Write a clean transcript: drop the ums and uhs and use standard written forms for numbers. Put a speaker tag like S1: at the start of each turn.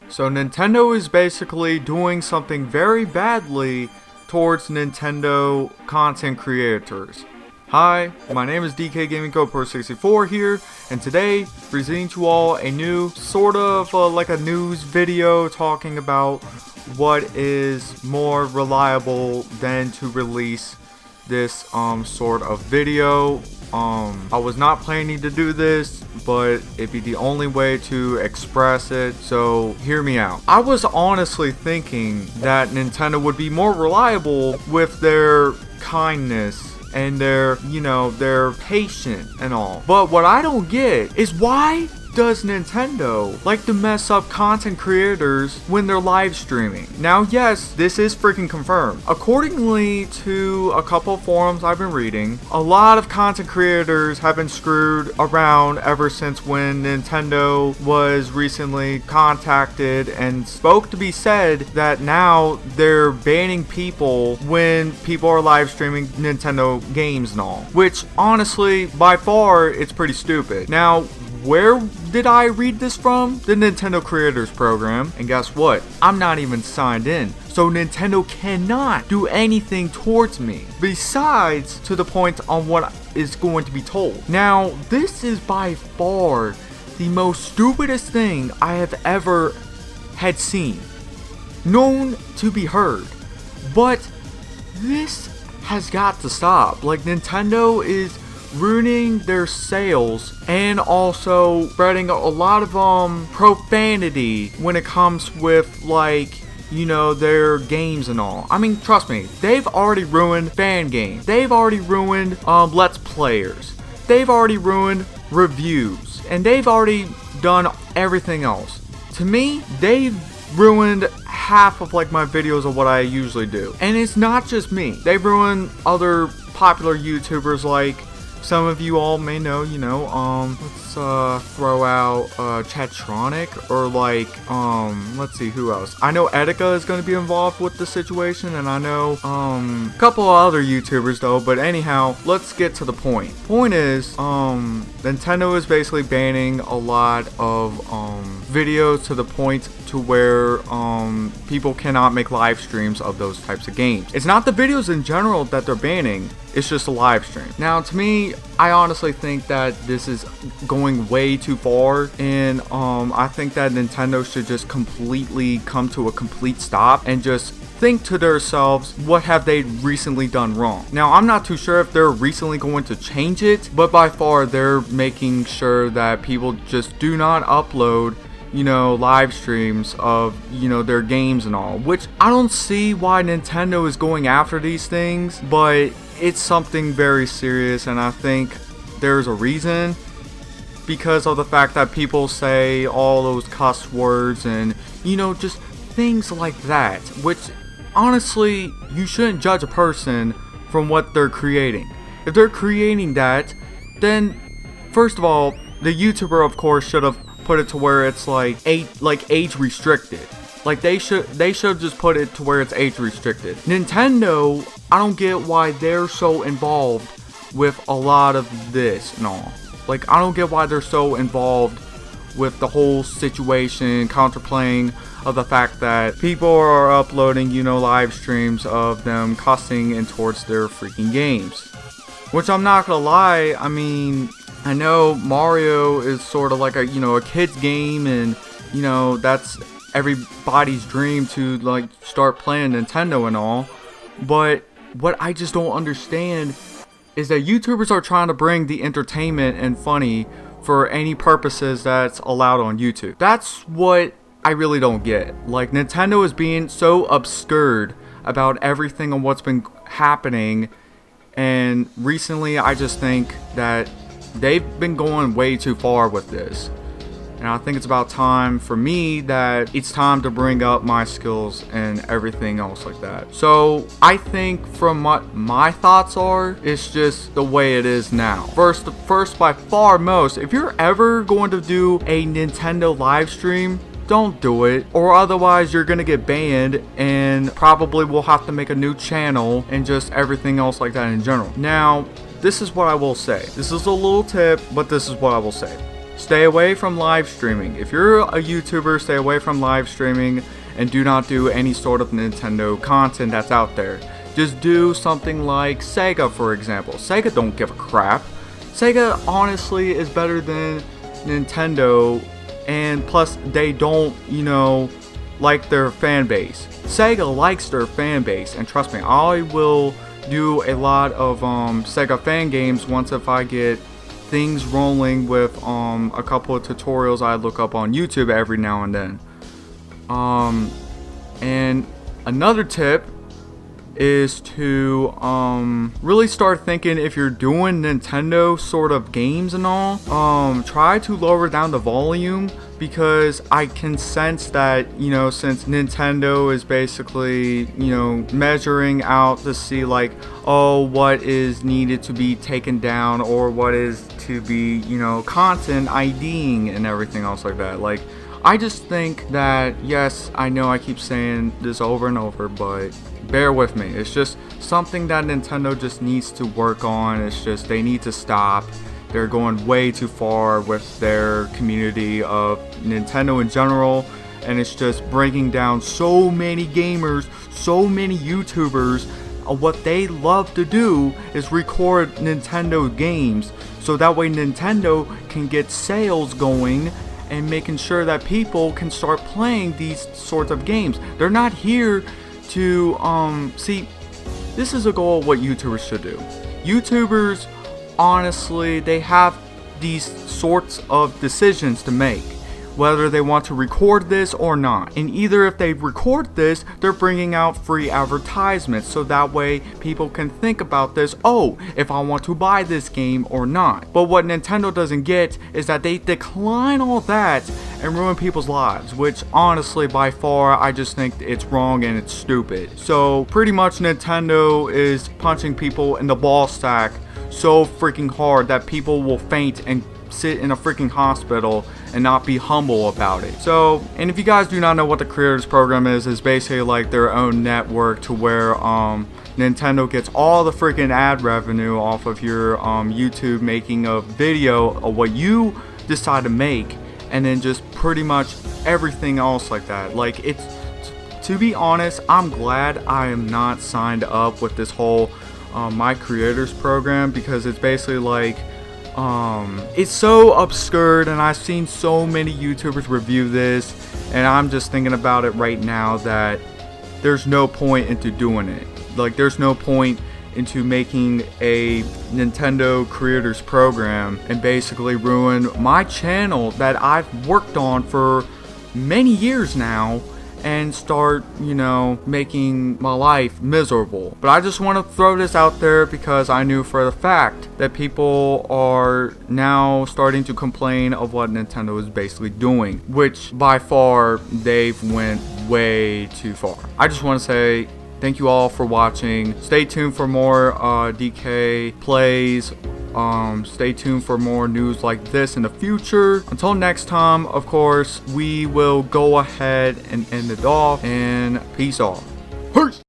S1: So Nintendo is basically doing something very badly towards Nintendo content creators. Hi, my name is DK Gaming GoPro 64 here, and today presenting to all a new sort of like a news video talking about what is more reliable than to release this sort of video. I was not planning to do this, but it'd be the only way to express it, so hear me out. I was honestly thinking that Nintendo would be more reliable with their kindness and their patience and all. But what I don't get is, why does Nintendo like to mess up content creators when they're live streaming? Now, yes, this is freaking confirmed. Accordingly to a couple of forums I've been reading, a lot of content creators have been screwed around ever since when Nintendo was recently contacted and spoke to be said that now they're banning people when people are live streaming Nintendo games and all. Which, honestly, by far, it's pretty stupid. Now, where did I read this from? The Nintendo Creators Program. And guess what? I'm not even signed in. So Nintendo cannot do anything towards me besides to the point on what is going to be told. Now, this is by far the most stupidest thing I have ever had seen, known to be heard. But this has got to stop. Like, Nintendo is ruining their sales and also spreading a lot of profanity when it comes with, like, their games and all. I mean, trust me, they've already ruined fan games. They've already ruined let's players. They've already ruined reviews, and they've already done everything else. To me, they've ruined half of like my videos of what I usually do. And it's not just me. They've ruined other popular YouTubers, like some of you all may know, let's throw out Chatronic, or like, let's see, who else? I know Etika is going to be involved with the situation, and I know a couple of other YouTubers though, but anyhow, let's get to the point. Point is, Nintendo is basically banning a lot of videos to the point to where people cannot make live streams of those types of games. It's not the videos in general that they're banning, it's just a live stream. Now, to me, I honestly think that this is going way too far, and I think that Nintendo should just completely come to a complete stop and just think to themselves, what have they recently done wrong? Now, I'm not too sure if they're recently going to change it, but by far they're making sure that people just do not upload live streams of their games and all, which I don't see why Nintendo is going after these things, but it's something very serious, and I think there's a reason, because of the fact that people say all those cuss words and just things like that, which honestly, you shouldn't judge a person from what they're creating. If they're creating that, then first of all, the YouTuber of course should have put it to where it's like age restricted. Like, they should just put it to where it's age restricted. Nintendo, I don't get why they're so involved with a lot of this and all. Like, I don't get why they're so involved with the whole situation, counterplaying of the fact that people are uploading, live streams of them cussing and towards their freaking games. Which, I'm not gonna lie, I mean, I know Mario is sort of like a kid's game, and that's everybody's dream to like start playing Nintendo and all. But what I just don't understand is that YouTubers are trying to bring the entertainment and funny for any purposes that's allowed on YouTube. That's what I really don't get. Like, Nintendo is being so obscured about everything and what's been happening, and recently I just think that they've been going way too far with this. And I think it's about time for me that it's time to bring up my skills and everything else like that. So I think from what my thoughts are, it's just the way it is now. First by far most, if you're ever going to do a Nintendo live stream, don't do it, or otherwise you're gonna get banned, and probably will have to make a new channel and just everything else like that in general. Now, this is what I will say. This is a little tip, but this is what I will say. stay away from live streaming. If you're a YouTuber, stay away from live streaming and do not do any sort of Nintendo content that's out there. Just do something like Sega, for example. Sega don't give a crap. Sega honestly is better than Nintendo, and plus they don't, like their fan base. Sega likes their fan base, and trust me, I will do a lot of Sega fan games once if I get things rolling with a couple of tutorials I look up on YouTube every now and then. And another tip is to really start thinking, if you're doing Nintendo sort of games and all, try to lower down the volume, because I can sense that, since Nintendo is basically, measuring out to see like, oh, what is needed to be taken down or what is to be, content IDing and everything else like that. Like, I just think that, yes, I know I keep saying this over and over, but bear with me. It's just something that Nintendo just needs to work on. It's just they need to stop. They're going way too far with their community of Nintendo in general, and it's just breaking down so many gamers, so many YouTubers. What they love to do is record Nintendo games, so that way Nintendo can get sales going and making sure that people can start playing these sorts of games. They're not here to see, this is a goal of what YouTubers should do. YouTubers, honestly, they have these sorts of decisions to make, whether they want to record this or not. And either if they record this, they're bringing out free advertisements, so that way people can think about this, oh, if I want to buy this game or not. But what Nintendo doesn't get is that they decline all that and ruin people's lives, which honestly, by far, I just think it's wrong and it's stupid. So pretty much Nintendo is punching people in the ball sack so freaking hard that people will faint and sit in a freaking hospital and not be humble about it. So, and if you guys do not know what the Creators Program is basically like their own network to where Nintendo gets all the freaking ad revenue off of your YouTube making a video of what you decide to make, and then just pretty much everything else like that. Like, it's, to be honest, I'm glad I am not signed up with this whole My Creators Program, because it's basically like, it's so absurd, and I've seen so many YouTubers review this, and I'm just thinking about it right now that there's no point into doing it. Like, there's no point into making a Nintendo Creators Program and basically ruin my channel that I've worked on for many years now, and start, making my life miserable. But I just want to throw this out there because I knew for the fact that people are now starting to complain of what Nintendo is basically doing, which by far they've went way too far. I just want to say thank you all for watching. Stay tuned for more DK plays. Stay tuned for more news like this in the future. Until next time, of course, we will go ahead and end it off, and peace off. Peace!